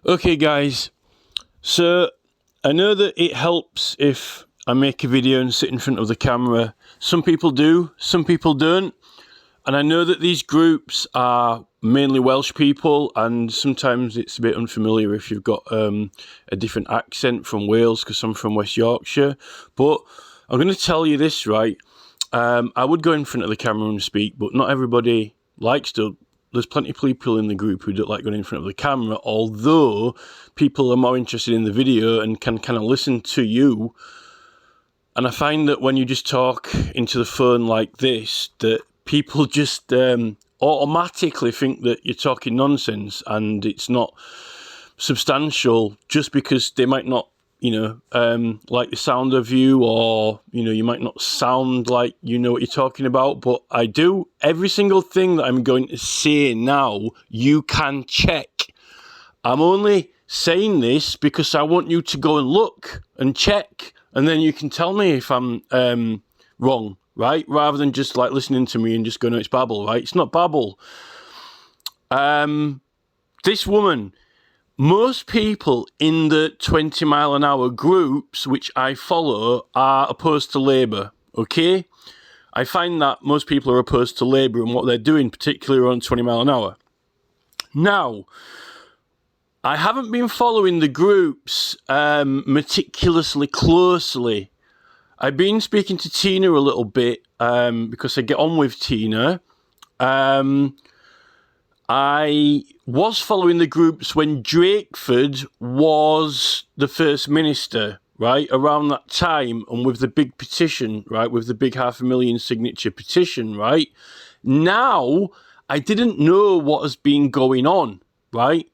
Okay guys, so I know that it helps if I make a video and sit in front of the camera. Some people do, some people don't. And I know that these groups are mainly Welsh people, and sometimes it's a bit unfamiliar if you've got a different accent from Wales, because I'm from West Yorkshire. But I'm going to tell you this, right? I would go in front of the camera and speak, but not everybody likes to. There's plenty of people in the group who don't like going in front of the camera, although people are more interested in the video and can kind of listen to you. And I find that when you just talk into the phone like this, that people just automatically think that you're talking nonsense and it's not substantial, just because they might not, like the sound of you, or, you might not sound like you know what you're talking about. But I do. Every single thing that I'm going to say now, you can check. I'm only saying this because I want you to go and look and check, and then you can tell me if I'm wrong, right? Rather than just like listening to me and just going, no, it's babble, right? It's not babble. This woman, most people in the 20 mile an hour groups, which I follow, are opposed to Labour, okay? I find that most people are opposed to Labour and what they're doing, particularly around 20 mile an hour. Now, I haven't been following the groups meticulously closely. I've been speaking to Tina a little bit because I get on with Tina. I was following the groups when Drakeford was the First Minister, right, around that time, and with the big petition, right, with the big 500,000 signature petition, right. Now, I didn't know what has been going on, right.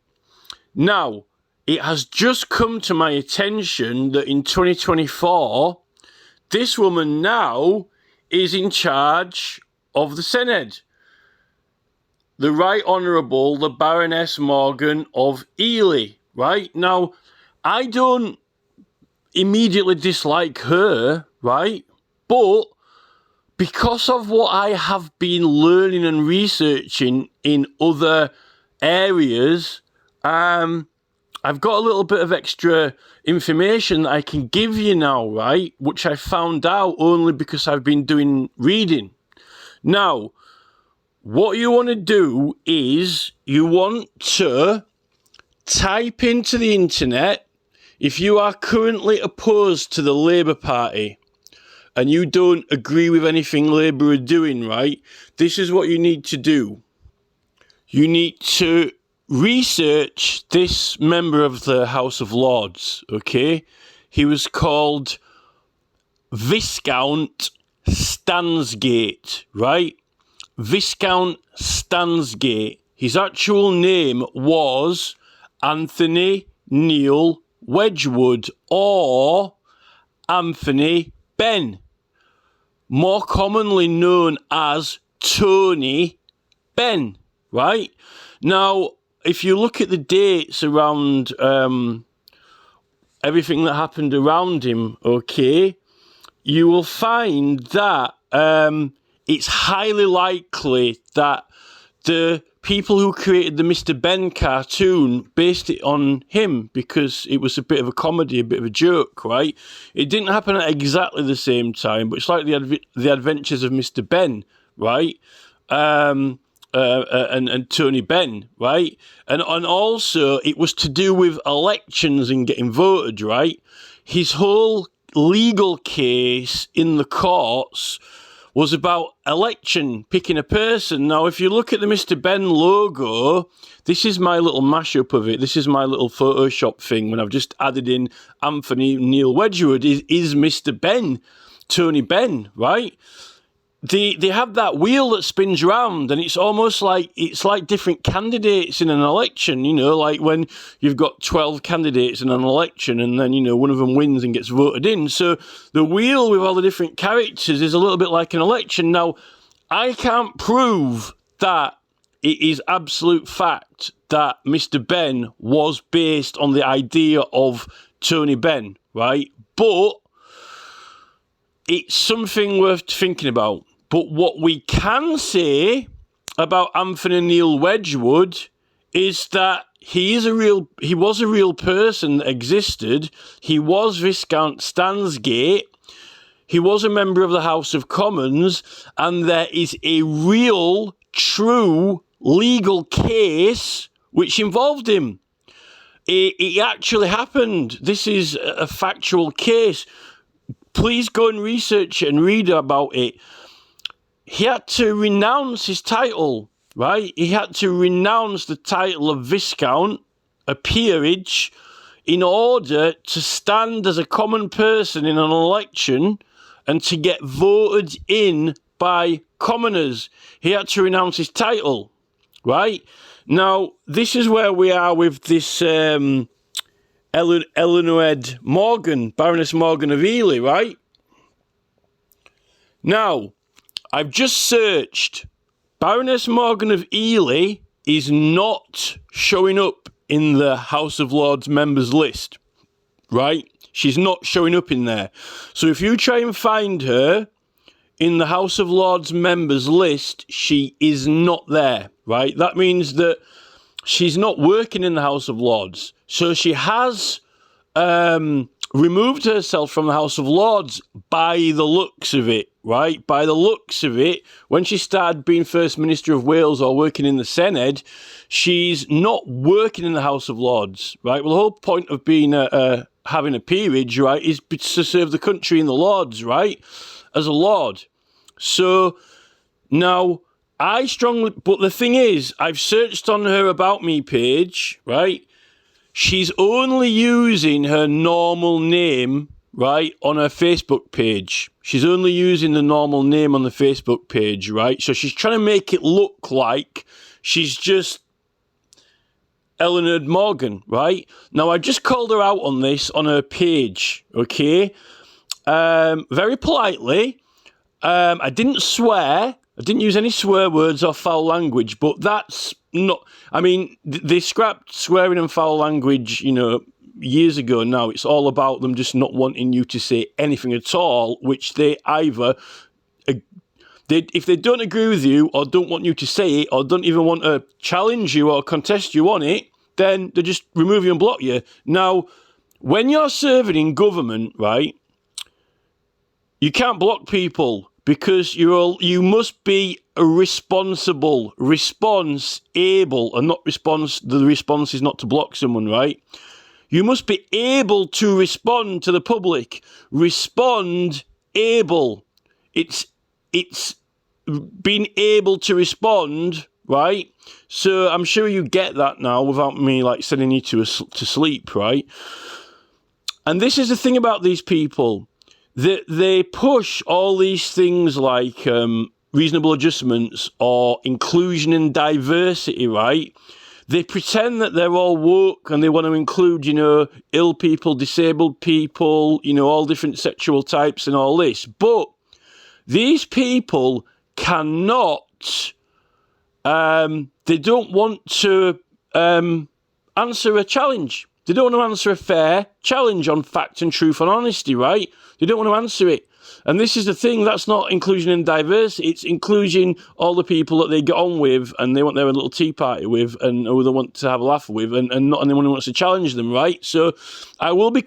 Now, it has just come to my attention that in 2024, this woman now is in charge of the SENEDD. The Right Honourable, the Baroness Morgan of Ely, right? Now, I don't immediately dislike her, right? But because of what I have been learning and researching in other areas, I've got a little bit of extra information that I can give you now, right? Which I found out only because I've been doing reading. Now, what you want to do is you want to type into the internet, if you are currently opposed to the Labour Party and you don't agree with anything Labour are doing, right? This is what you need to do. You need to research this member of the House of Lords, okay? He was called Viscount Stansgate, right? Viscount Stansgate. His actual name was Anthony Neil Wedgwood, or Anthony Benn, more commonly known as Tony Benn, right? Now, if you look at the dates around everything that happened around him, okay, you will find that it's highly likely that the people who created the Mr. Ben cartoon based it on him, because it was a bit of a comedy, a bit of a joke, right? It didn't happen at exactly the same time, but it's like the Adventures of Mr. Ben, right? And Tony Benn, right? And also it was to do with elections and getting voted, right? His whole legal case in the courts was about election, picking a person. Now, if you look at the Mr. Benn logo, this is my little mashup of it. This is my little Photoshop thing when I've just added in Anthony Neil Wedgwood is Mr. Benn, Tony Benn, right? They have that wheel that spins round, and it's almost like different candidates in an election, like when you've got 12 candidates in an election and then, one of them wins and gets voted in. So the wheel with all the different characters is a little bit like an election. Now, I can't prove that it is absolute fact that Mr. Benn was based on the idea of Tony Benn, right? But it's something worth thinking about. But what we can say about Anthony Neil Wedgwood is that he was a real person that existed. He was Viscount Stansgate. He was a member of the House of Commons, and there is a real, true legal case which involved him. It actually happened. This is a factual case. Please go and research it and read about it. He had to renounce his title, right? He had to renounce the title of Viscount, a peerage, in order to stand as a common person in an election and to get voted in by commoners. He had to renounce his title, right? Now, this is where we are with this Eluned Morgan, Baroness Morgan of Ely, right? Now, I've just searched. Baroness Morgan of Ely is not showing up in the House of Lords members list, right? She's not showing up in there. So if you try and find her in the House of Lords members list, she is not there, right? That means that she's not working in the House of Lords. So she has removed herself from the House of Lords by the looks of it, right? By the looks of it, when she started being First Minister of Wales or working in the SENEDD, she's not working in the House of Lords, right? Well, the whole point of being having a peerage, right, is to serve the country in the Lords, right, as a Lord. So now but the thing is, I've searched on her About Me page, right? She's only using her normal name, right, on her Facebook page. She's only using the normal name on the Facebook page, right? So she's trying to make it look like she's just Eluned Morgan, right? Now, I just called her out on this on her page, okay? Very politely. I didn't swear. I didn't use any swear words or foul language, but that's not... I mean, they scrapped swearing and foul language, years ago now. It's all about them just not wanting you to say anything at all, which they either... if they don't agree with you or don't want you to say it or don't even want to challenge you or contest you on it, then they just remove you and block you. Now, when you're serving in government, right, you can't block people because you must be a responsible, response-able, and not response. The response is not to block someone, right? You must be able to respond to the public. Respond able. It's being able to respond, right? So I'm sure you get that now without me sending you to sleep, right? And this is the thing about these people. They push all these things like reasonable adjustments or inclusion and diversity, right? They pretend that they're all woke and they want to include, ill people, disabled people, all different sexual types and all this. But these people cannot, they don't want to answer a challenge. They don't want to answer a fair challenge on fact and truth and honesty, right? They don't want to answer it. And this is the thing, that's not inclusion and diversity, it's including all the people that they get on with and they want their little tea party with and who they want to have a laugh with and not anyone who wants to challenge them, right? So I will be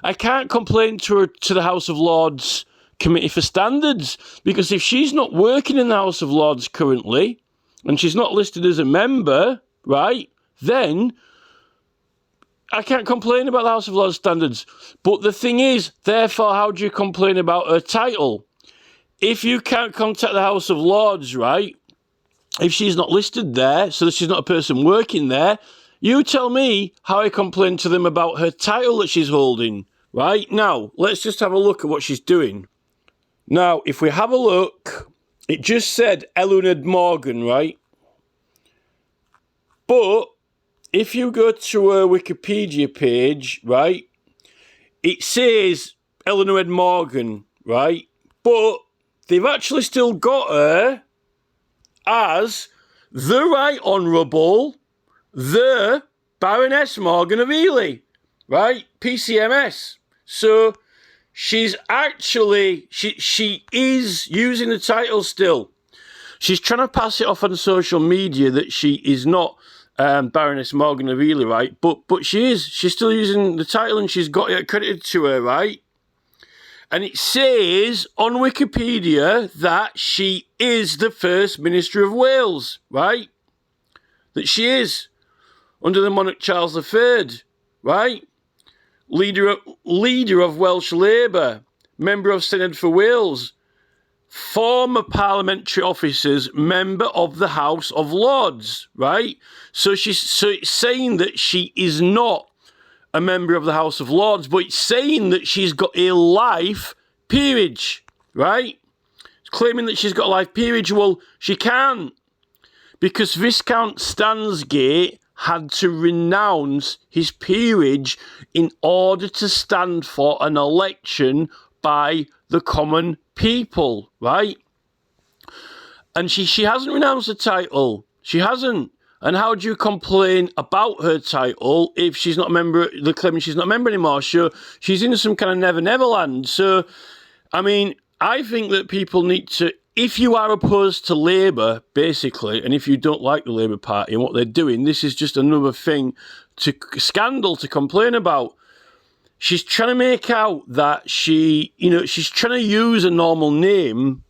I can't complain to the House of Lords Committee for Standards, because if she's not working in the House of Lords currently and she's not listed as a member, right, then I can't complain about the House of Lords standards. But the thing is, therefore, how do you complain about her title? If you can't contact the House of Lords, right, if she's not listed there, so that she's not a person working there, you tell me how I complain to them about her title that she's holding, right? Now, let's just have a look at what she's doing. Now, if we have a look, it just said Eluned Morgan, right? But if you go to her Wikipedia page, right, it says Eluned Morgan, right? But they've actually still got her as the Right Honourable, the Baroness Morgan of Ely, right? PCMS. So she's actually, she is using the title still. She's trying to pass it off on social media that she is not Baroness Morgan of Ely, right? But she's still using the title, and she's got it accredited to her, right? And it says on Wikipedia that she is the First Minister of Wales, right? That she is, under the monarch Charles III, right? Leader of Welsh Labour, member of SENEDD for Wales, former parliamentary officers, member of the House of Lords, right? So it's saying that she is not a member of the House of Lords, but it's saying that she's got a life peerage, right? It's claiming that she's got a life peerage. Well, she can't, because Viscount Stansgate had to renounce his peerage in order to stand for an election by the common people, right? And she hasn't renounced the title. She hasn't. And how do you complain about her title if she's not a member? They're claiming she's not a member anymore. So she's in some kind of never land. So, I mean, I think that people need to, if you are opposed to Labour, basically, and if you don't like the Labour Party and what they're doing, this is just another scandal to complain about. She's trying to make out that she's trying to use a normal name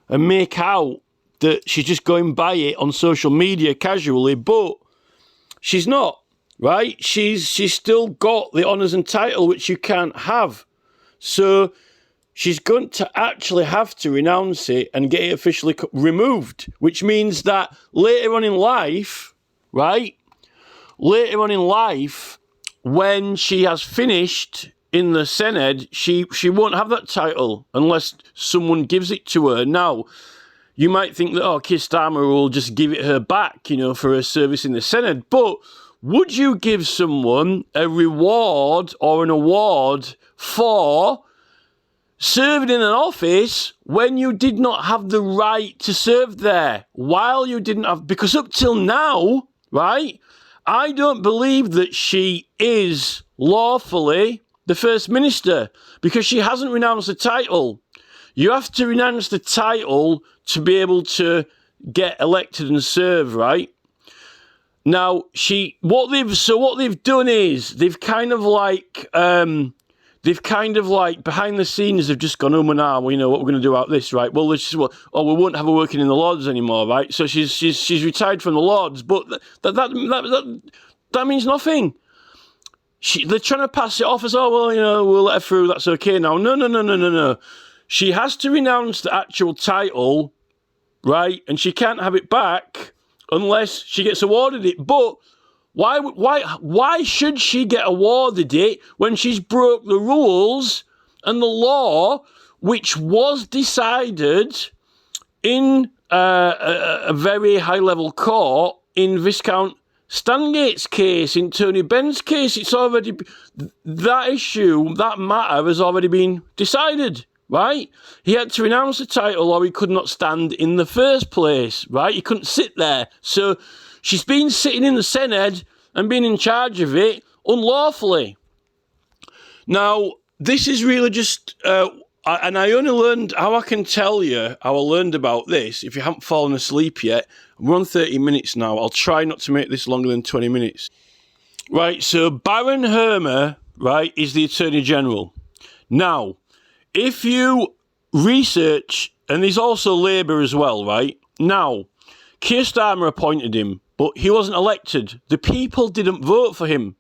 and make out that she's just going by it on social media casually, but she's not, right? She's still got the honours and title, which you can't have. So she's going to actually have to renounce it and get it officially removed, which means that later on in life, right? Later on in life, when she has finished in the SENEDD, she won't have that title unless someone gives it to her. Now, you might think that, Keir Starmer will just give it her back, for her service in the SENEDD. But would you give someone a reward or an award for serving in an office when you did not have the right to serve there? While you didn't have... Because up till now, right, I don't believe that she is lawfully the First Minister because she hasn't renounced the title. You have to renounce the title to be able to get elected and serve, right? Now, what they've done is they've kind of like behind the scenes they've just gone, now we know what we're going to do about this, right? Well, we won't have her working in the Lords anymore, right? So she's retired from the Lords, but that means nothing. They're trying to pass it off as, we'll let her through, that's okay now. No. She has to renounce the actual title, right? And she can't have it back unless she gets awarded it. But why should she get awarded it when she's broke the rules and the law, which was decided in a very high-level court in Viscount Stangate's case, in Tony Benn's case? It's already... That issue, that matter has already been decided. Right? He had to renounce the title or he could not stand in the first place, right? He couldn't sit there. So she's been sitting in the SENEDD and been in charge of it unlawfully. Now, this is really just... and I only learned... How I can tell you how I learned about this, if you haven't fallen asleep yet, we're on 30 minutes now. I'll try not to make this longer than 20 minutes. Right, so Baron Hermer, right, is the Attorney General. Now... If you research, and there's also Labour as well, right? Now, Keir Starmer appointed him, but he wasn't elected. The people didn't vote for him.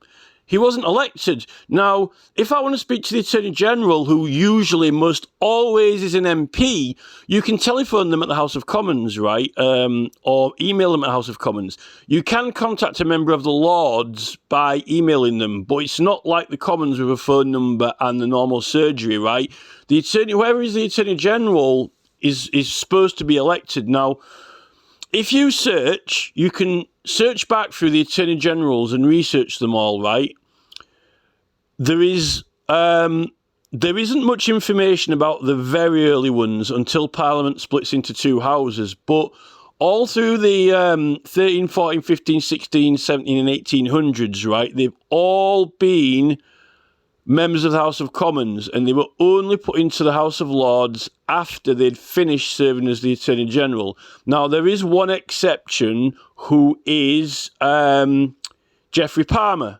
He wasn't elected. Now, if I want to speak to the Attorney General, who usually most always is an MP, you can telephone them at the House of Commons, right? Or email them at the House of Commons. You can contact a member of the Lords by emailing them, but it's not like the Commons with a phone number and the normal surgery, right? Whoever is the Attorney General is supposed to be elected. Now, if you search, you can search back through the Attorney Generals and research them all, right? There isn't much information about the very early ones until Parliament splits into two houses, but all through the 13, 14, 15, 16, 17 and 1800s, right, they've all been members of the House of Commons, and they were only put into the House of Lords after they'd finished serving as the Attorney General. Now, there is one exception, who is Geoffrey Palmer.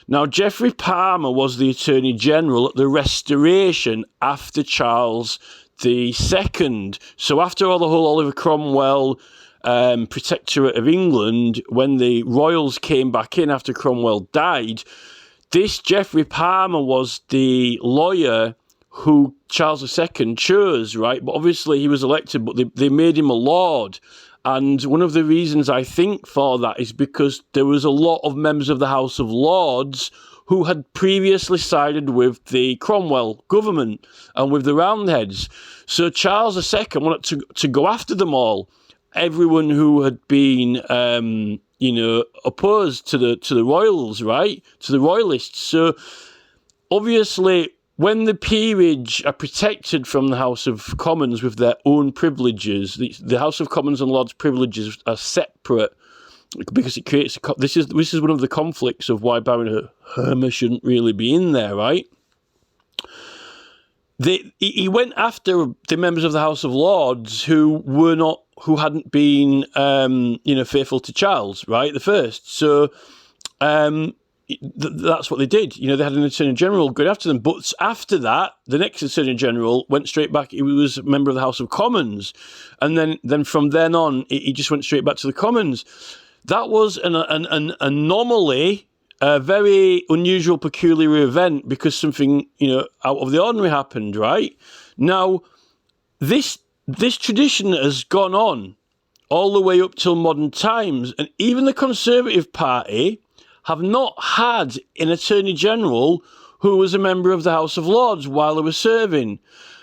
Now, Geoffrey Palmer was the Attorney General at the Restoration after Charles II. So after all the whole Oliver Cromwell Protectorate of England, when the royals came back in after Cromwell died, this Geoffrey Palmer was the lawyer who Charles II chose, right? But obviously he was elected, but they made him a lord. And one of the reasons I think for that is because there was a lot of members of the House of Lords who had previously sided with the Cromwell government and with the Roundheads. So Charles II wanted to go after them all. Everyone who had been opposed to the royals, right? To the royalists. So obviously, when the peerage are protected from the House of Commons with their own privileges, the House of Commons and Lords privileges are separate because it creates this is one of the conflicts of why Baron Hermer shouldn't really be in there, right? He went after the members of the House of Lords who hadn't been, faithful to Charles, right, the First. So that's what they did. They had an Attorney General going after them. But after that, the next Attorney General went straight back. He was a member of the House of Commons, and then from then on, he just went straight back to the Commons. That was an anomaly. A very unusual, peculiar event because something, out of the ordinary happened, right? Now, this tradition has gone on all the way up till modern times, and even the Conservative Party have not had an Attorney General who was a member of the House of Lords while they were serving.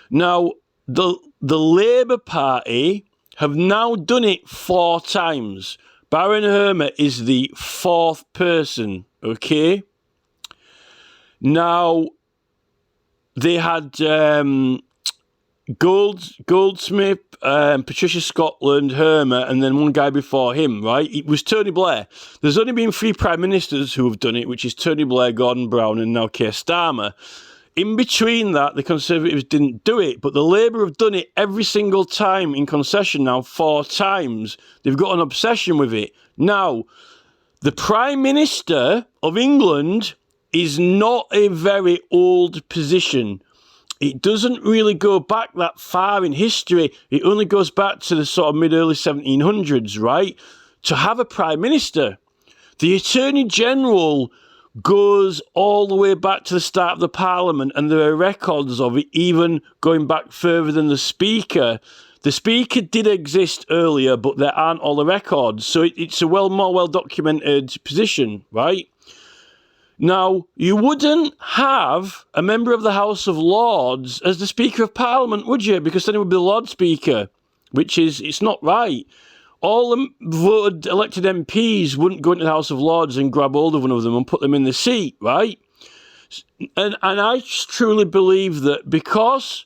Now, the Labour Party have now done it 4 times. Baron Hermer is the 4th person, okay? Now, they had Goldsmith, Patricia Scotland, Hermer, and then one guy before him, right? It was Tony Blair. There's only been 3 Prime Ministers who have done it, which is Tony Blair, Gordon Brown, and now Keir Starmer. In between that, the Conservatives didn't do it, but the Labour have done it every single time in concession now 4 times. They've got an obsession with it. Now, the Prime Minister of England is not a very old position. It doesn't really go back that far in history. It only goes back to the sort of mid-early 1700s, right? To have a Prime Minister. The Attorney General goes all the way back to the start of the Parliament, and there are records of it even going back further than the Speaker. The Speaker did exist earlier, but there aren't all the records, so it's a more well-documented position, right? Now, you wouldn't have a member of the House of Lords as the Speaker of Parliament, would you? Because then it would be the Lord Speaker, it's not right. All the voted elected MPs wouldn't go into the House of Lords and grab hold of one of them and put them in the seat, right? And I truly believe that because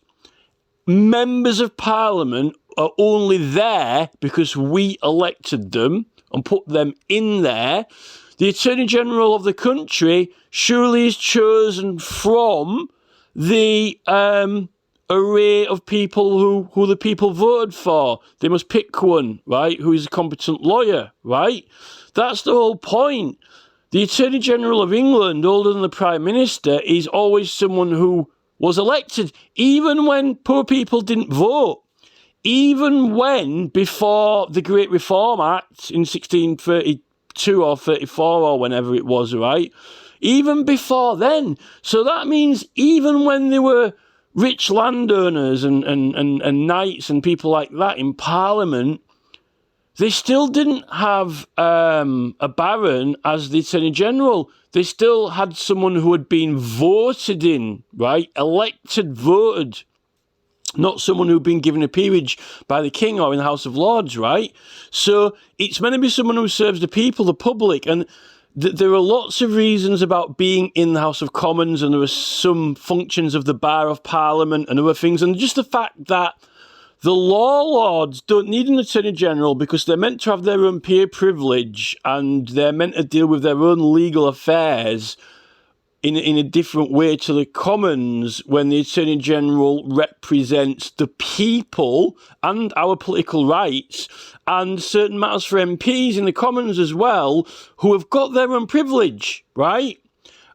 members of Parliament are only there because we elected them and put them in there, the Attorney General of the country surely is chosen from the array of people who the people voted for. They must pick one, right, who is a competent lawyer, right? That's the whole point. The Attorney General of England, older than the Prime Minister, is always someone who was elected, even when poor people didn't vote. Even when, before the Great Reform Act in 1632 or 34 or whenever it was, right? Even before then. So that means even when they were rich landowners and knights and people like that in Parliament, they still didn't have a baron as the Attorney General. They still had someone who had been voted in, right? Elected, voted. Not someone who'd been given a peerage by the King or in the House of Lords, right? So it's meant to be someone who serves the people, the public, and there are lots of reasons about being in the House of Commons, and there are some functions of the Bar of Parliament and other things, and just the fact that the law lords don't need an Attorney General because they're meant to have their own peer privilege and they're meant to deal with their own legal affairs in a different way to the Commons when the Attorney General represents the people and our political rights and certain matters for MPs in the Commons as well, who have got their own privilege, right?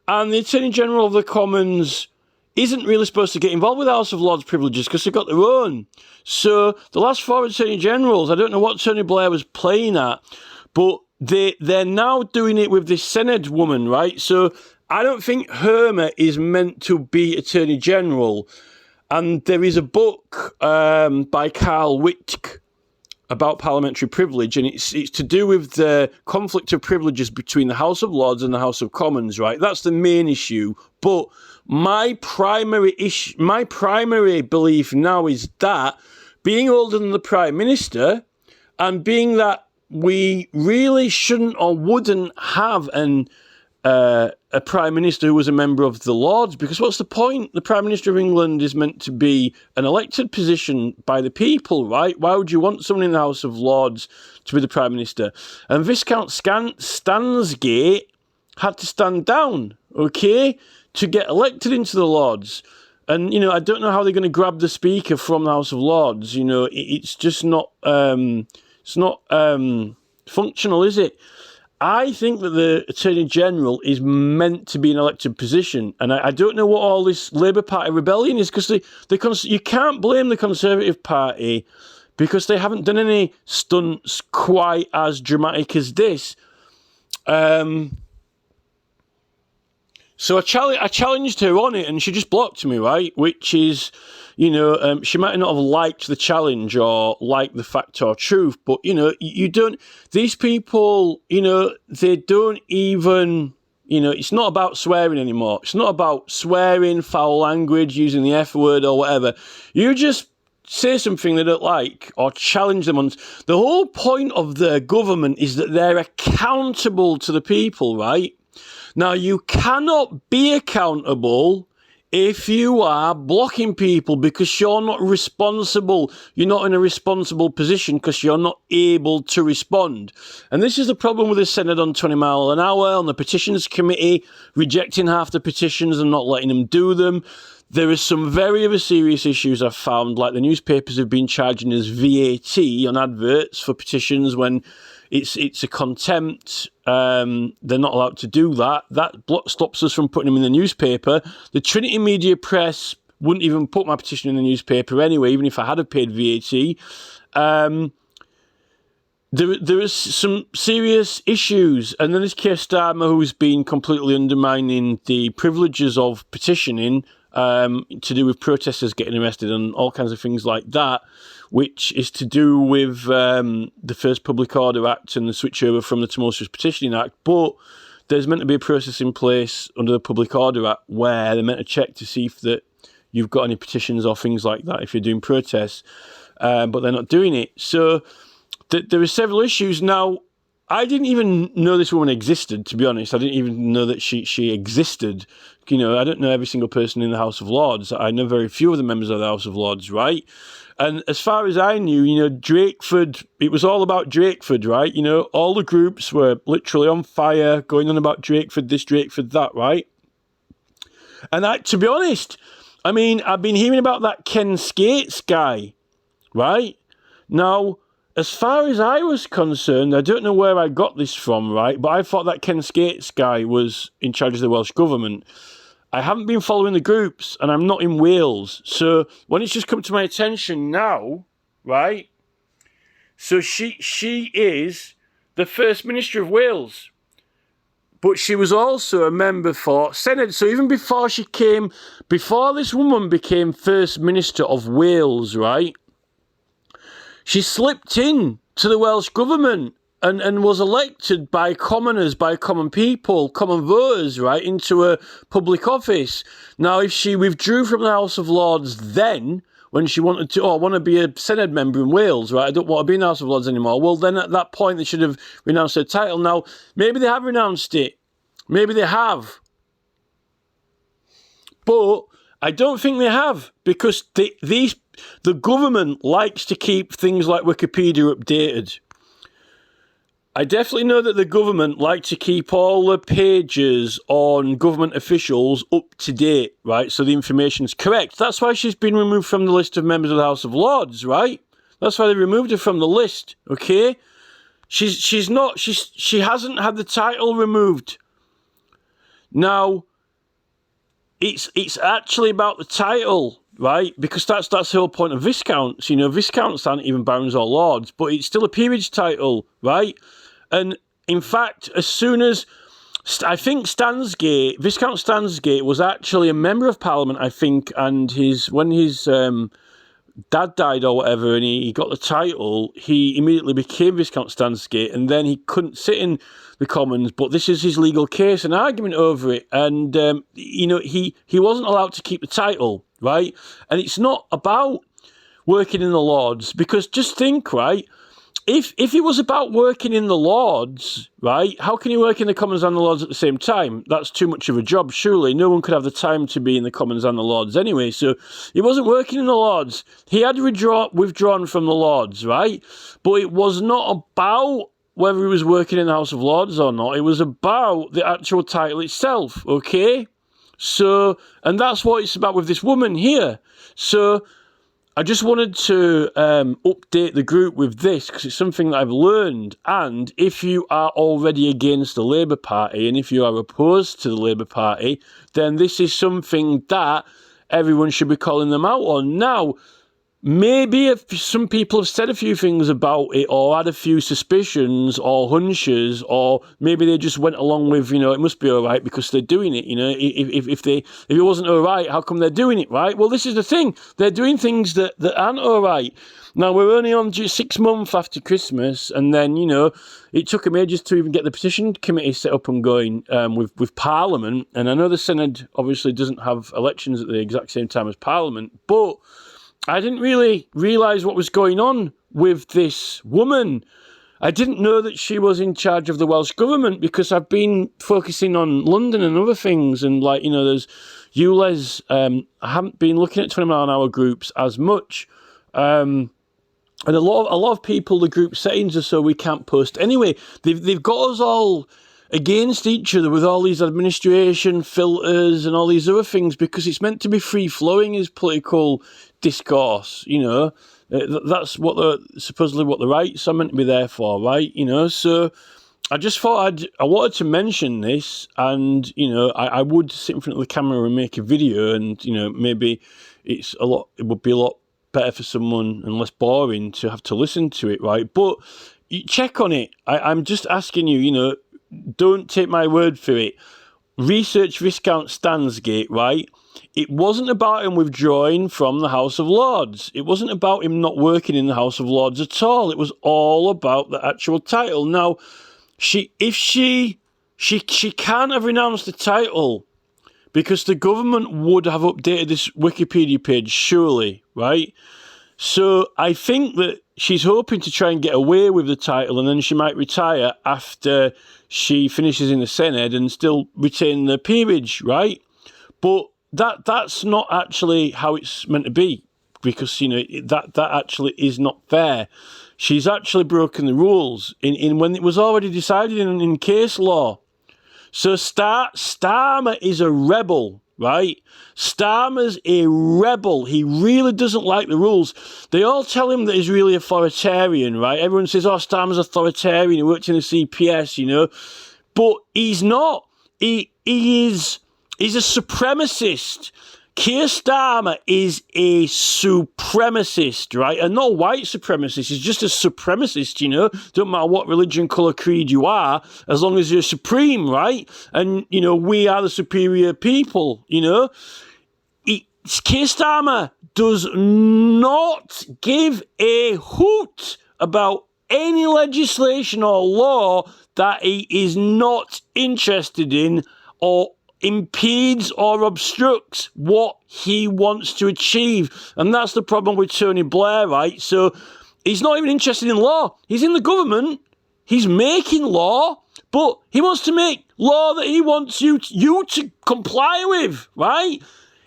And the Attorney General of the Commons isn't really supposed to get involved with the House of Lords privileges because they've got their own. So the last 4 Attorney Generals, I don't know what Tony Blair was playing at, but they're now doing it with this SENEDD woman, right? So I don't think Herma is meant to be Attorney General. And there is a book by Carl Wittke about parliamentary privilege, and it's to do with the conflict of privileges between the House of Lords and the House of Commons, right? That's the main issue. But my primary belief now is that being older than the Prime Minister, and being that we really shouldn't or wouldn't have a Prime Minister who was a member of the Lords, because what's the point? The Prime Minister of England is meant to be an elected position by the people, right? Why would you want someone in the House of Lords to be the Prime Minister? And Viscount Stansgate had to stand down, okay, to get elected into the Lords. And, you know, I don't know how they're going to grab the Speaker from the House of Lords. You know, it's just not... It's not functional, is it? I think that the Attorney General is meant to be an elected position, and I don't know what all this Labour Party rebellion is, because you can't blame the Conservative Party because they haven't done any stunts quite as dramatic as this. So I challenged her on it, and she just blocked me, right? Which is, you know, she might not have liked the challenge or liked the fact or truth, but, you know, you don't, these people, you know, they don't even, you know, it's not about swearing anymore. It's not about swearing, foul language, using the F word or whatever. You just say something they don't like or challenge them on. The whole point of the government is that they're accountable to the people, right? Now, you cannot be accountable if you are blocking people because you're not responsible. You're not in a responsible position because you're not able to respond. And this is the problem with the SENEDD on 20 mile an hour, on the petitions committee, rejecting half the petitions and not letting them do them. There are some very serious issues I've found, like the newspapers have been charging us VAT on adverts for petitions when it's a contempt. They're not allowed to do that. That stops us from putting them in the newspaper. The Trinity Media Press wouldn't even put my petition in the newspaper anyway, even if I had paid VAT. There is some serious issues. And then there's Keir Starmer, who's been completely undermining the privileges of petitioning to do with protesters getting arrested and all kinds of things like that, which is to do with the First Public Order Act and the switchover from the Tumultuous Petitioning Act. But there's meant to be a process in place under the Public Order Act where they're meant to check to see if that you've got any petitions or things like that if you're doing protests, but they're not doing it. So there are several issues. Now, I didn't even know this woman existed, to be honest. I didn't even know that she existed. You know, I don't know every single person in the House of Lords. I know very few of the members of the House of Lords, right? And as far as I knew, you know, Drakeford, it was all about Drakeford, right? You know, all the groups were literally on fire, going on about Drakeford this, Drakeford that, right? And to be honest, I mean, I've been hearing about that Ken Skates guy, right? Now, as far as I was concerned, I don't know where I got this from, right? But I thought that Ken Skates guy was in charge of the Welsh Government. I haven't been following the groups, and I'm not in Wales. So when it's just come to my attention now, right? So she is the First Minister of Wales. But she was also a member for SENEDD. So even before this woman became First Minister of Wales, right? She slipped in to the Welsh Government and was elected by commoners, by common people, common voters, right, into a public office. Now, if she withdrew from the House of Lords then, when she wanted to, I want to be a SENEDD member in Wales, right, I don't want to be in the House of Lords anymore, well, then at that point they should have renounced their title. Now, maybe they have renounced it. Maybe they have. But I don't think they have, because the government likes to keep things like Wikipedia updated. I definitely know that the government like to keep all the pages on government officials up to date, right? So the information's correct. That's why she's been removed from the list of members of the House of Lords, right? That's why they removed her from the list, okay? She hasn't had the title removed. Now, it's actually about the title, right? Because that's the whole point of Viscounts. You know, Viscounts aren't even Barons or Lords, but it's still a peerage title, right? And in fact, as soon as I think Stansgate, Viscount Stansgate was actually a member of Parliament, I think, and when his dad died or whatever, and he got the title, he immediately became Viscount Stansgate, and then he couldn't sit in the Commons, but this is his legal case, an argument over it, and you know, he wasn't allowed to keep the title, right? And it's not about working in the Lords, because just think, right? If it was about working in the Lords, right, how can you work in the Commons and the Lords at the same time? That's too much of a job, surely. No one could have the time to be in the Commons and the Lords anyway, so he wasn't working in the Lords. He had withdrawn from the Lords, right? But it was not about whether he was working in the House of Lords or not. It was about the actual title itself, okay? So, and that's what it's about with this woman here. So I just wanted to update the group with this because it's something that I've learned. And if you are already against the Labour Party and if you are opposed to the Labour Party, then this is something that everyone should be calling them out on. Now, maybe if some people have said a few things about it or had a few suspicions or hunches, or maybe they just went along with, you know, it must be all right because they're doing it, you know. If it wasn't all right, how come they're doing it, right? Well, this is the thing. They're doing things that aren't all right. Now, we're only on 6 months after Christmas, and then, you know, it took them ages to even get the petition committee set up and going with Parliament. And I know the SENEDD obviously doesn't have elections at the exact same time as Parliament, but I didn't really realise what was going on with this woman. I didn't know that she was in charge of the Welsh Government because I've been focusing on London and other things. And, like, you know, there's ULEZ. I haven't been looking at 20-mile-an-hour groups as much. And a lot of people, the group settings are so we can't post. Anyway, they've got us all against each other with all these administration filters and all these other things because it's meant to be free-flowing as political discourse, you know. That's supposedly what the rights are meant to be there for, right? You know, so I just thought I wanted to mention this, and, you know, I would sit in front of the camera and make a video, and, you know, maybe it would be a lot better for someone and less boring to have to listen to it, right? But you check on it. I'm just asking you, you know, don't take my word for it. Research Viscount Stansgate, right? It wasn't about him withdrawing from the House of Lords. It wasn't about him not working in the House of Lords at all. It was all about the actual title. Now, she can't have renounced the title because the government would have updated this Wikipedia page, surely, right? So I think that she's hoping to try and get away with the title, and then she might retire after she finishes in the SENEDD and still retain the peerage, right? But that's not actually how it's meant to be, because, you know, that actually is not fair. She's actually broken the rules in when it was already decided in case law. So Starmer is a rebel, right? Starmer's a rebel. He really doesn't like the rules. They all tell him that he's really authoritarian, right? Everyone says, oh, Starmer's authoritarian. He worked in the CPS, you know. But he's not. He's a supremacist. Keir Starmer is a supremacist, right? And not white supremacist. He's just a supremacist, you know. Don't matter what religion, colour, creed you are, as long as you're supreme, right? And, you know, we are the superior people, you know. Keir Starmer does not give a hoot about any legislation or law that he is not interested in or impedes or obstructs what he wants to achieve. And that's the problem with Tony Blair, right? So he's not even interested in law. He's in the government. He's making law, but he wants to make law that he wants you to comply with, right?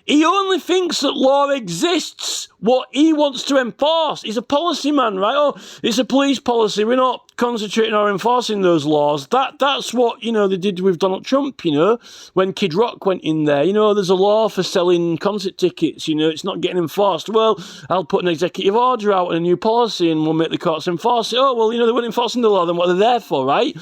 He only thinks that law exists. What he wants to enforce. He's a policy man, right? Oh, it's a police policy. We're not concentrating on enforcing those laws. That's what, they did with Donald Trump, when Kid Rock went in there. There's a law for selling concert tickets, it's not getting enforced. Well, I'll put an executive order out and a new policy and we'll make the courts enforce it. Oh, well, they weren't enforcing the law, then what are they there for, right?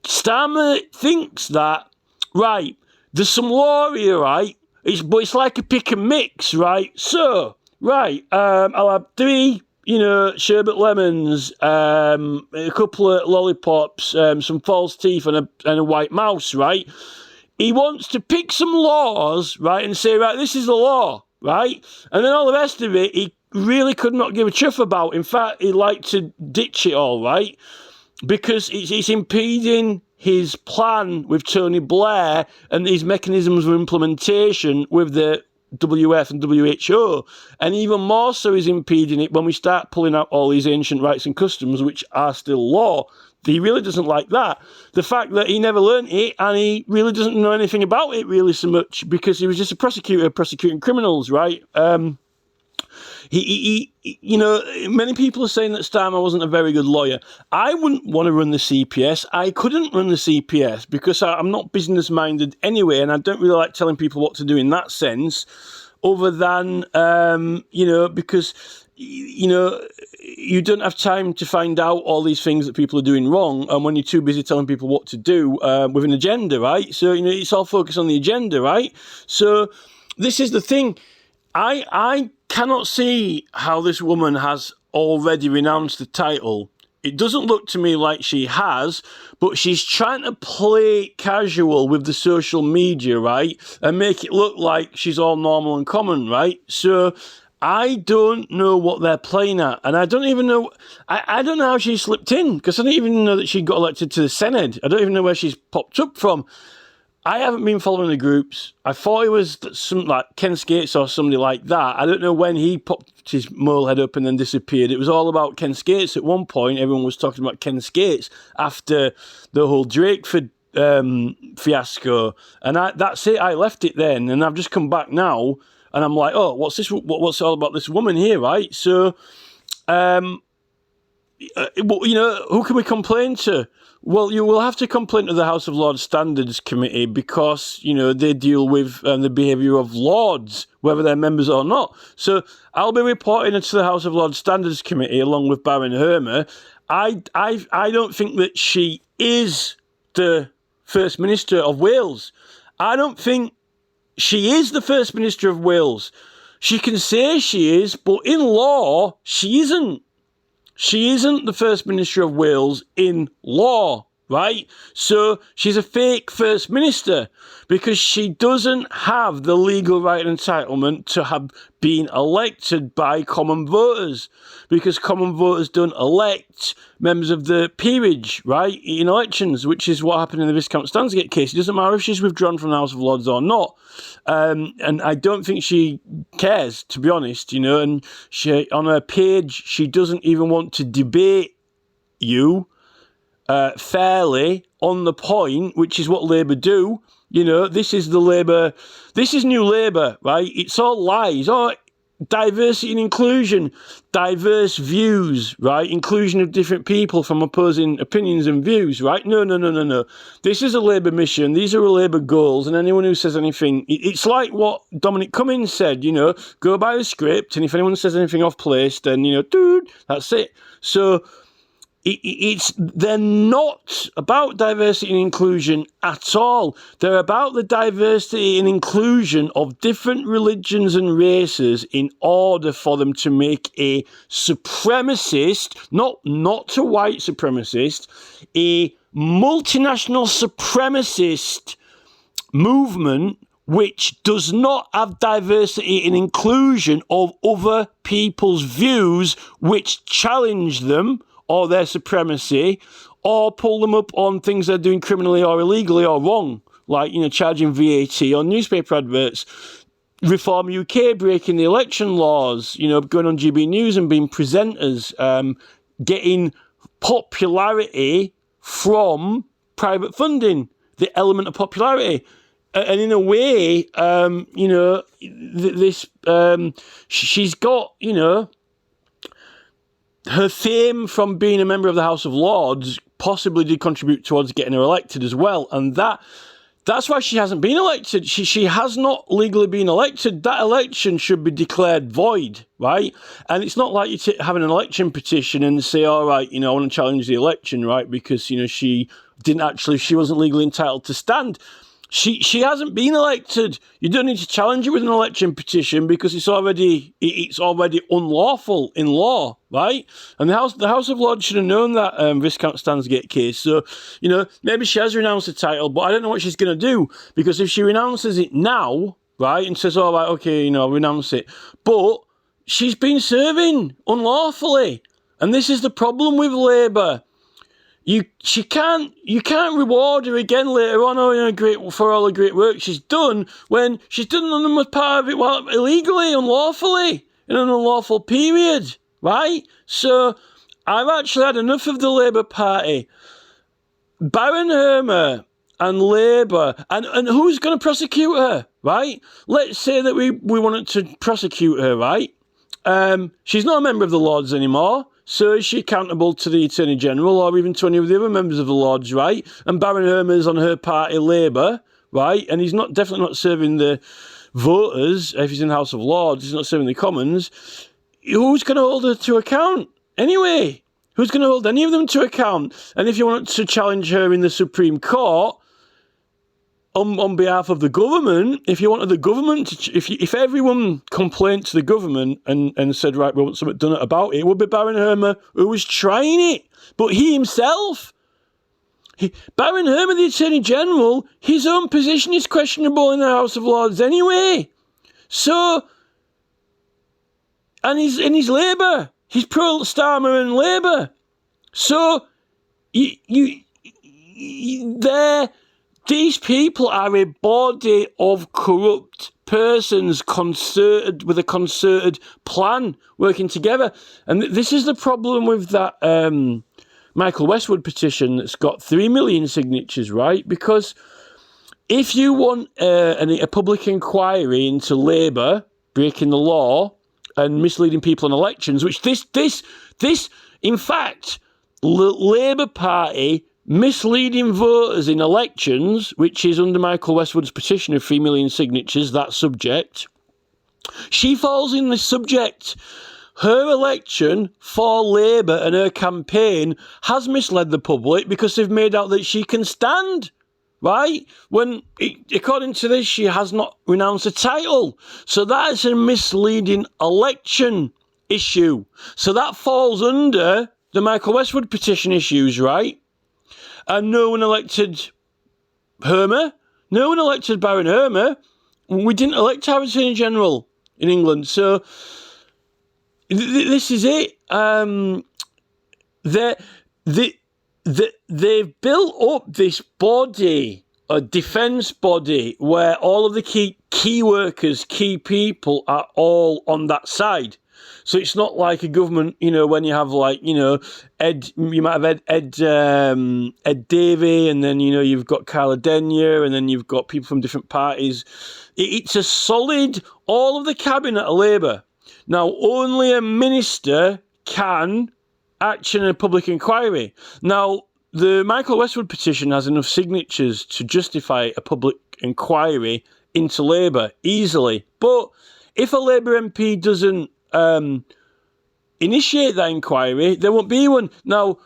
Starmer thinks that, right, there's some law here, right? But it's like a pick and mix, right? So, right, I'll have 3, sherbet lemons, a couple of lollipops, some false teeth and a white mouse, right? He wants to pick some laws, right, and say, right, this is the law, right? And then all the rest of it, he really could not give a chuff about. In fact, he'd like to ditch it all, right? Because it's impeding his plan with Tony Blair and his mechanisms of implementation with the WF and WHO. And even more so is impeding it when we start pulling out all these ancient rights and customs, which are still law. He really doesn't like that. The fact that he never learnt it and he really doesn't know anything about it really so much because he was just a prosecutor prosecuting criminals, right? Many people are saying that Starmer wasn't a very good lawyer. I wouldn't want to run the CPS. I couldn't run the CPS because I'm not business-minded anyway, and I don't really like telling people what to do in that sense, other than, because, you don't have time to find out all these things that people are doing wrong, and when you're too busy telling people what to do with an agenda, right? So, it's all focused on the agenda, right? So, this is the thing. I cannot see how this woman has already renounced the title. It doesn't look to me like she has, but she's trying to play casual with the social media, right? And make it look like she's all normal and common, right? So I don't know what they're playing at. And I don't even know, I don't know how she slipped in, because I don't even know that she got elected to the SENEDD. I don't even know where she's popped up from. I haven't been following the groups. I thought it was some like Ken Skates or somebody like that. I don't know when he popped his mole head up and then disappeared. It was all about Ken Skates at one point. Everyone was talking about Ken Skates after the whole Drakeford fiasco. And that's it. I left it then. And I've just come back now. And I'm like, oh, what's this? What's all about this woman here, right? So, who can we complain to? Well, you will have to complain to the House of Lords Standards Committee because, they deal with the behaviour of lords, whether they're members or not. So I'll be reporting to the House of Lords Standards Committee along with Baron Hermer. I don't think that she is the First Minister of Wales. I don't think she is the First Minister of Wales. She can say she is, but in law, she isn't. She isn't the First Minister of Wales in law, right? So she's a fake First Minister because she doesn't have the legal right and entitlement to have been elected by common voters because common voters don't elect members of the peerage, right, in elections, which is what happened in the Viscount Stansgate case. It doesn't matter if she's withdrawn from the House of Lords or not. And I don't think she cares, to be honest, and she, on her page, she doesn't even want to debate you fairly on the point, which is what Labour do. This is New Labour, right? It's all lies. Oh, diversity and inclusion, diverse views, right? Inclusion of different people from opposing opinions and views, right? No. This is a Labour mission. These are Labour goals. And anyone who says anything, it's like what Dominic Cummings said, go by the script. And if anyone says anything off place, then, dude, that's it. So they're not about diversity and inclusion at all. They're about the diversity and inclusion of different religions and races in order for them to make a supremacist, not a white supremacist, a multinational supremacist movement which does not have diversity and inclusion of other people's views which challenge them or their supremacy, or pull them up on things they're doing criminally or illegally or wrong, like, charging VAT on newspaper adverts. Reform UK breaking the election laws, going on GB News and being presenters, getting popularity from private funding, the element of popularity. and in a way, you know, she's got, you know, her fame from being a member of the House of Lords possibly did contribute towards getting her elected as well, and that's why she hasn't been elected. She has not legally been elected. That election should be declared void, right? And it's not like you have an election petition and say, all right, you know, I want to challenge the election, right? Because, you know, she wasn't legally entitled to stand. She hasn't been elected. You don't need to challenge it with an election petition because it's already unlawful in law, right? And the House of Lords should have known that Viscount Stansgate case. So, you know, maybe she has renounced the title, but I don't know what she's going to do, because if she renounces it now, right, and says, all right, okay, you know, I'll renounce it, but she's been serving unlawfully, and this is the problem with Labour. You can't reward her again later on, for all the great work she's done, when she's done none of part of it illegally, unlawfully, in an unlawful period, right? So I've actually had enough of the Labour Party. Baron Hermer and Labour, and who's going to prosecute her, right? Let's say that we wanted to prosecute her, right? She's not a member of the Lords anymore. So is she accountable to the Attorney General or even to any of the other members of the Lords, right? And Baron Hermer's on her party, Labour, right? And he's definitely not serving the voters. If he's in the House of Lords, he's not serving the Commons. Who's going to hold her to account anyway? Who's going to hold any of them to account? And if you want to challenge her in the Supreme Court, on behalf of the government, if you wanted the government to, if everyone complained to the government and said, right, we want something done about it, it would be Baron Hermer who was trying it. But he himself, Baron Hermer, the Attorney General, his own position is questionable in the House of Lords anyway. So, and he's Labour. He's pro-Starmer and Labour. So, these people are a body of corrupt persons with a concerted plan working together. And this is the problem with that Michael Westwood petition that's got 3 million signatures, right? Because if you want a public inquiry into Labour breaking the law and misleading people in elections, which this in fact, Labour Party misleading voters in elections, which is under Michael Westwood's petition of 3 million signatures, that subject, she falls in this subject. Her election for Labour and her campaign has misled the public because they've made out that she can stand, right? When, according to this, she has not renounced the title. So that is a misleading election issue. So that falls under the Michael Westwood petition issues, right? And no one elected Hermer. No one elected Baron Hermer. We didn't elect our Attorney General in England. So this is it. They've built up this body, a defence body, where all of the key workers, key people are all on that side. So it's not like a government, you know, when you have like, you know, you might have Ed Davey, and then, you know, you've got Carla Denyer, and then you've got people from different parties. It's a solid, all of the cabinet of Labour. Now, only a minister can action a public inquiry. Now, the Michael Westwood petition has enough signatures to justify a public inquiry into Labour easily. But if a Labour MP doesn't initiate that inquiry, there won't be one. Now,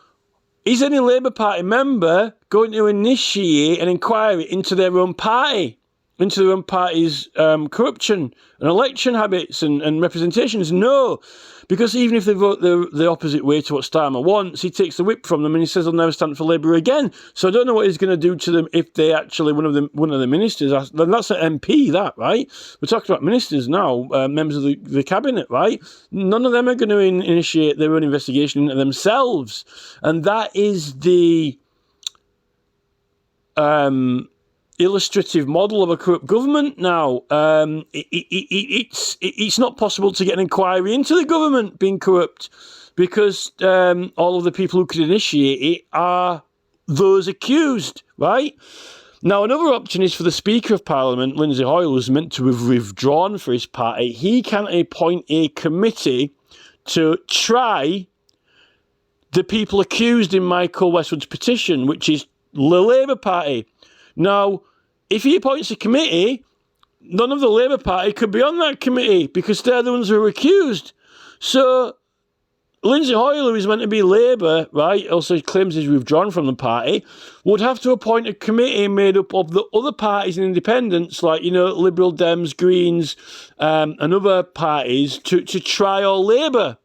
is any Labour Party member going to initiate an inquiry into their own party, into their own party's corruption and election habits and representations? No, because even if they vote the opposite way to what Starmer wants, he takes the whip from them and he says they'll never stand for Labour again. So I don't know what he's going to do to them if they actually, one of the ministers, then that's an MP, that, right? We're talking about ministers now, members of the cabinet, right? None of them are going to initiate their own investigation into themselves. And that is the illustrative model of a corrupt government now. It's not possible to get an inquiry into the government being corrupt because all of the people who could initiate it are those accused, right? Now, another option is for the Speaker of Parliament, Lindsay Hoyle, who's meant to have withdrawn for his party. He can appoint a committee to try the people accused in Michael Westwood's petition, which is the Labour Party. Now, if he appoints a committee, none of the Labour Party could be on that committee because they're the ones who are accused. So Lindsay Hoyle, who is meant to be Labour, right, also claims he's withdrawn from the party, would have to appoint a committee made up of the other parties and independents, like, Liberal Dems, Greens, and other parties, to try all Labour,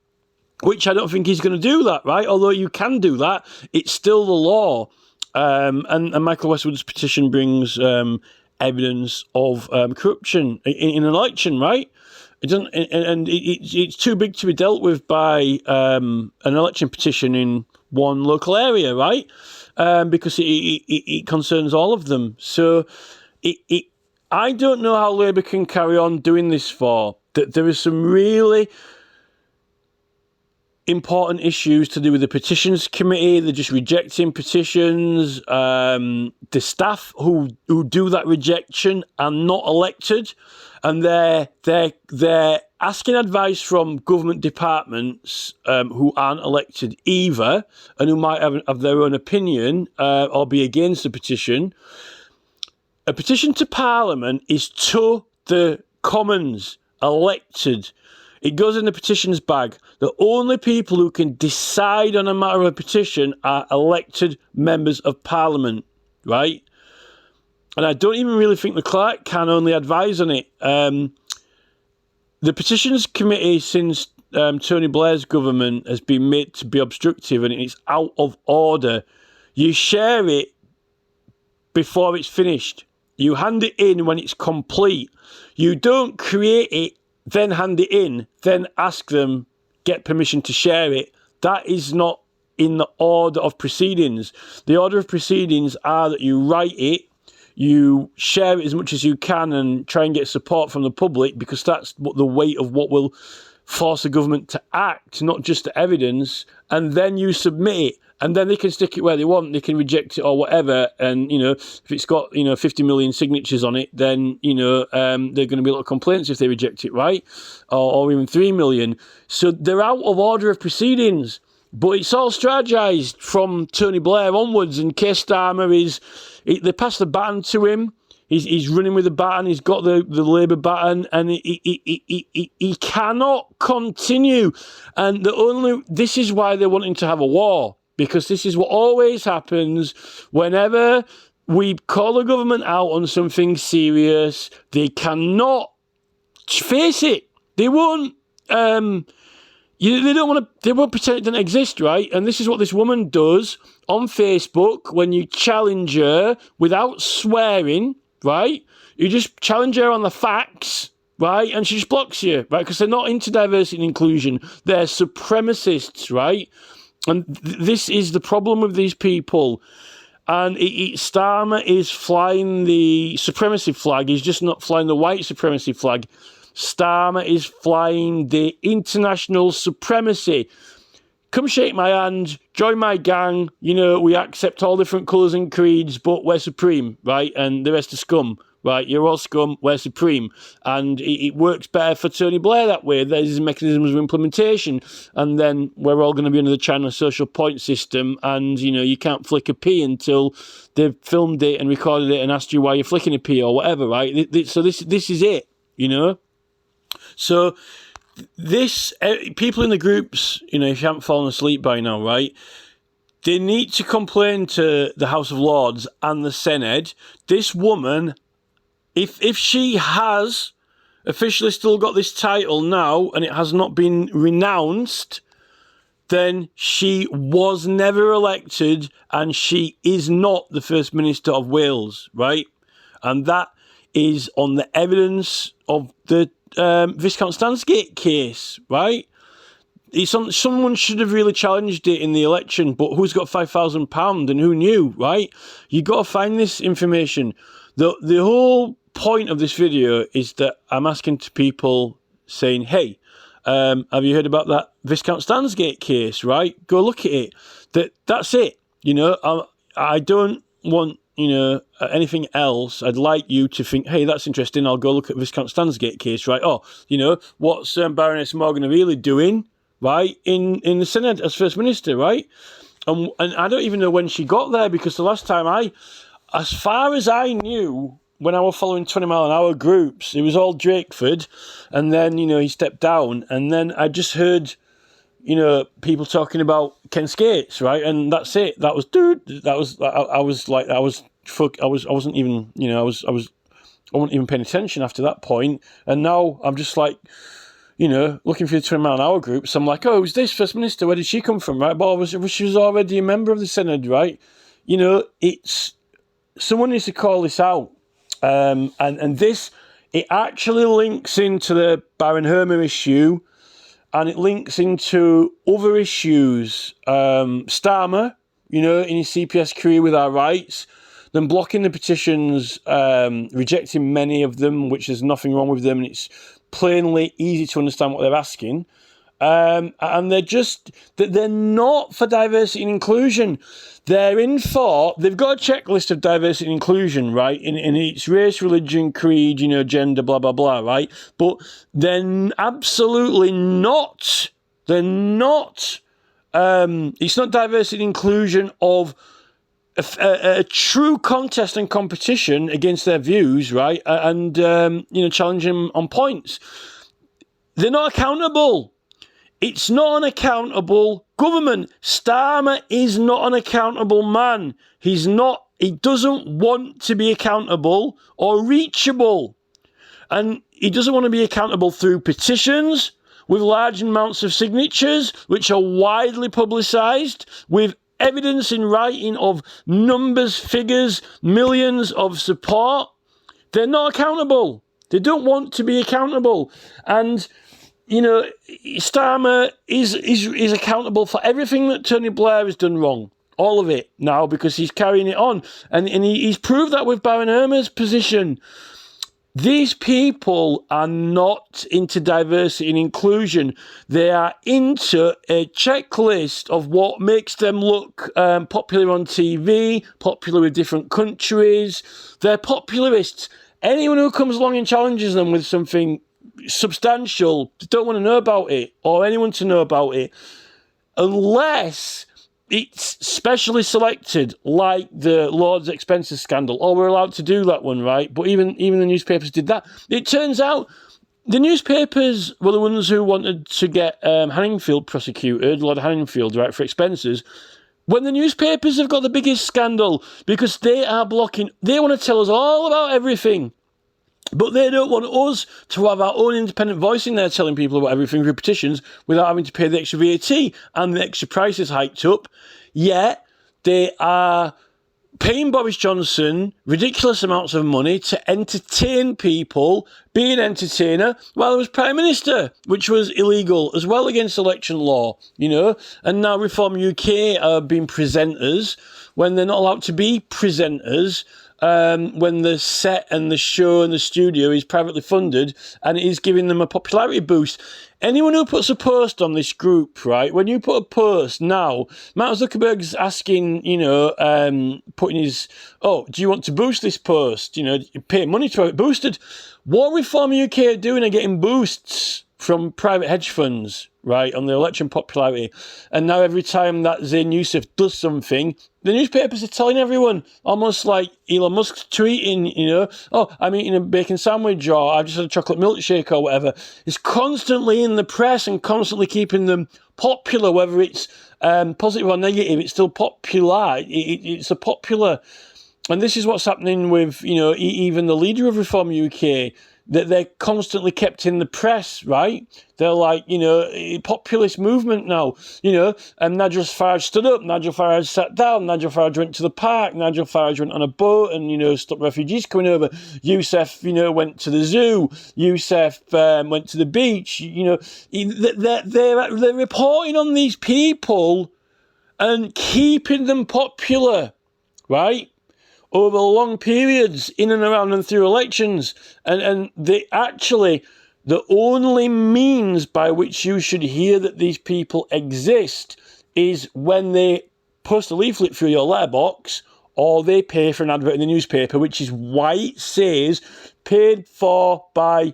which I don't think he's going to do that, right? Although you can do that, it's still the law. And Michael Westwood's petition brings evidence of corruption in an election, right? It doesn't, and it's too big to be dealt with by an election petition in one local area, right? Because it concerns all of them. So I don't know how Labour can carry on doing this for. There is some really important issues to do with the petitions committee. They're just rejecting petitions. The staff who do that rejection are not elected, and they're asking advice from government departments who aren't elected either, and who might have their own opinion or be against the petition. A petition to Parliament is to the Commons, elected. It goes in the petitions bag. The only people who can decide on a matter of a petition are elected members of Parliament, right? And I don't even really think the clerk can only advise on it. The petitions committee, since Tony Blair's government, has been made to be obstructive and it's out of order. You share it before it's finished. You hand it in when it's complete. You don't create it, then hand it in, then ask them, get permission to share it. That is not in the order of proceedings. The order of proceedings are that you write it, you share it as much as you can and try and get support from the public, because that's what the weight of what will force the government to act, not just the evidence, and then you submit it. And then they can stick it where they want, they can reject it or whatever. And, if it's got, 50 million signatures on it, then, there are going to be a lot of complaints if they reject it, right? Or even 3 million. So they're out of order of proceedings. But it's all strategised from Tony Blair onwards. And Keir Starmer they passed the baton to him. He's running with the baton. He's got the Labour baton, and he cannot continue. And this is why they're wanting to have a war. Because this is what always happens whenever we call the government out on something serious. They cannot face it. They won't. They don't want to. They won't pretend it doesn't exist, right? And this is what this woman does on Facebook when you challenge her without swearing, right? You just challenge her on the facts, right? And she just blocks you, right? Because they're not into diversity and inclusion. They're supremacists, right? And this is the problem with these people. And Starmer is flying the supremacy flag. He's just not flying the white supremacy flag. Starmer is flying the international supremacy. Come shake my hand, join my gang. We accept all different colours and creeds, but we're supreme, right? And the rest are scum, right? You're all scum, we're supreme. And it works better for Tony Blair that way. There's mechanisms of implementation. And then we're all going to be under the China social point system. And, you can't flick a P until they've filmed it and recorded it and asked you why you're flicking a P or whatever, right? So this is it, So this, people in the groups, if you haven't fallen asleep by now, right? They need to complain to the House of Lords and the SENEDD. This woman, if she has officially still got this title now and it has not been renounced, then she was never elected and she is not the First Minister of Wales, right? And that is on the evidence of the Viscount Stansgate case, right? Someone should have really challenged it in the election, but who's got £5,000 and who knew, right? You got to find this information. The whole point of this video is that I'm asking to people saying, hey, have you heard about that Viscount Stansgate case, right? Go look at it. That's it. I don't want anything else, I'd like you to think, hey, that's interesting, I'll go look at Viscount Stansgate case, right? Oh, what's Baroness Morgan O'Reilly doing, right, in the SENEDD as First Minister, right? And I don't even know when she got there, because the last time as far as I knew, when I was following 20 mile an hour groups, it was all Drakeford, and then, he stepped down, and then I just heard, people talking about Ken Skates, right? And that's it. That was, I wasn't even, I wasn't even paying attention after that point. And now I'm just like, looking for the 20 mile an hour groups. I'm like, oh, who's this First Minister? Where did she come from, right? But she was already a member of the SENEDD, right? Someone needs to call this out. And this, it actually links into the Baron Hermer issue, and it links into other issues. Starmer, in his CPS career with our rights, then blocking the petitions, rejecting many of them, which there's nothing wrong with them, and it's plainly easy to understand what they're asking. And they're not for diversity and inclusion. They're they've got a checklist of diversity and inclusion, right? And it's race, religion, creed, gender, blah, blah, blah, right? But they're absolutely not, it's not diversity and inclusion of a true contest and competition against their views, right? And, challenging them on points. They're not accountable. It's not an accountable government. Starmer is not an accountable man. He doesn't want to be accountable or reachable. And he doesn't want to be accountable through petitions with large amounts of signatures, which are widely publicised, with evidence in writing of numbers, figures, millions of support. They're not accountable. They don't want to be accountable. And Starmer is accountable for everything that Tony Blair has done wrong. All of it now, because he's carrying it on. And he's proved that with Baron Hermer's position. These people are not into diversity and inclusion. They are into a checklist of what makes them look popular on TV, popular with different countries. They're popularists. Anyone who comes along and challenges them with something substantial, don't want to know about it, or anyone to know about it, unless it's specially selected, like the Lord's Expenses scandal. Oh, we're allowed to do that one, right? But even the newspapers did that. It turns out the newspapers were the ones who wanted to get Hanningfield prosecuted, Lord Hanningfield, right, for expenses, when the newspapers have got the biggest scandal, because they are blocking, they want to tell us all about everything. But they don't want us to have our own independent voice in there telling people about everything through petitions without having to pay the extra VAT and the extra prices hiked up. Yet they are paying Boris Johnson ridiculous amounts of money to entertain people, be an entertainer, while he was Prime Minister, which was illegal as well against election law, And now Reform UK are being presenters when they're not allowed to be presenters. When the set and the show and the studio is privately funded, and it is giving them a popularity boost. Anyone who puts a post on this group, right, when you put a post now, Mark Zuckerberg's asking, putting his, do you want to boost this post? Pay money to have it boosted. What Reform UK are doing are getting boosts from private hedge funds, right, on the election popularity. And now every time that Zayn Youssef does something, the newspapers are telling everyone, almost like Elon Musk's tweeting, I'm eating a bacon sandwich, or I've just had a chocolate milkshake, or whatever. It's constantly in the press and constantly keeping them popular, whether it's positive or negative, it's still popular. It's a popular. And this is what's happening with, even the leader of Reform UK, that they're constantly kept in the press, right? They're like, populist movement now, and Nigel Farage stood up, Nigel Farage sat down, Nigel Farage went to the park, Nigel Farage went on a boat and, stopped refugees coming over. Youssef, went to the zoo. Youssef went to the beach. They're reporting on these people and keeping them popular, right? Over long periods, in and around and through elections. And they actually, the only means by which you should hear that these people exist is when they post a leaflet through your letterbox, or they pay for an advert in the newspaper, which is why it says paid for by,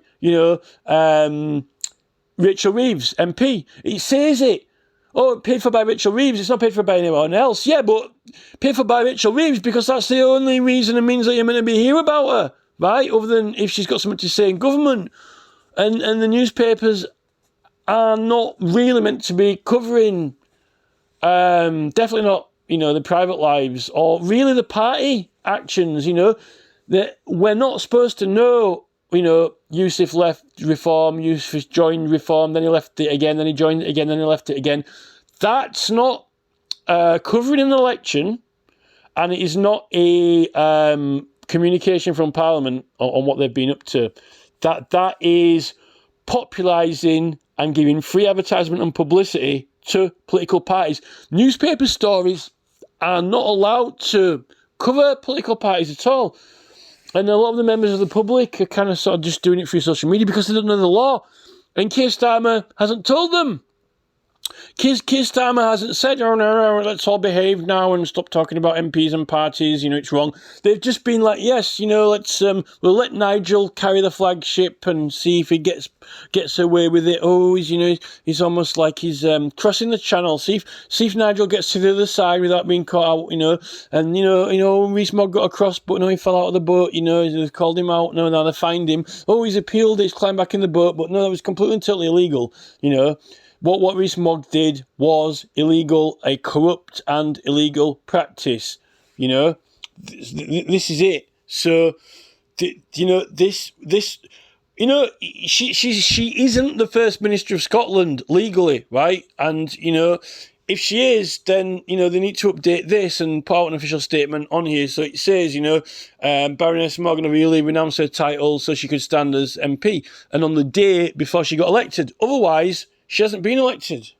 Rachel Reeves, MP. It says it. Oh, paid for by Rachel Reeves. It's not paid for by anyone else. Yeah, but paid for by Rachel Reeves because that's the only reason and means that you're meant to be here about her, right? Other than if she's got something to say in government. And the newspapers are not really meant to be covering, definitely not, the private lives or really the party actions, that we're not supposed to know. Yusuf left Reform, Yusuf joined Reform, then he left it again, then he joined it again, then he left it again. That's not covering an election, and it is not a communication from Parliament on what they've been up to. That is popularising and giving free advertisement and publicity to political parties. Newspaper stories are not allowed to cover political parties at all. And a lot of the members of the public are kind of sort of just doing it through social media because they don't know the law. And Keir Starmer hasn't told them. Keir Starmer hasn't said, oh, no, let's all behave now and stop talking about MPs and parties, it's wrong. They've just been like, yes, let's, we'll let Nigel carry the flagship and see if he gets away with it. Oh, he's almost like he's crossing the channel. See if Nigel gets to the other side without being caught out, And, Rees-Mogg got across, but no, he fell out of the boat, they've called him out. No, now they fined him. Oh, he's appealed, he's climbed back in the boat, but no, that was completely and totally illegal, What Rees-Mogg did was illegal, a corrupt and illegal practice. This is it. So, she isn't the First Minister of Scotland legally, right? And if she is, then they need to update this and put out an official statement on here. So it says, Baroness Morgan O'Reilly renounced her title so she could stand as MP, and on the day before she got elected. Otherwise, she hasn't been elected.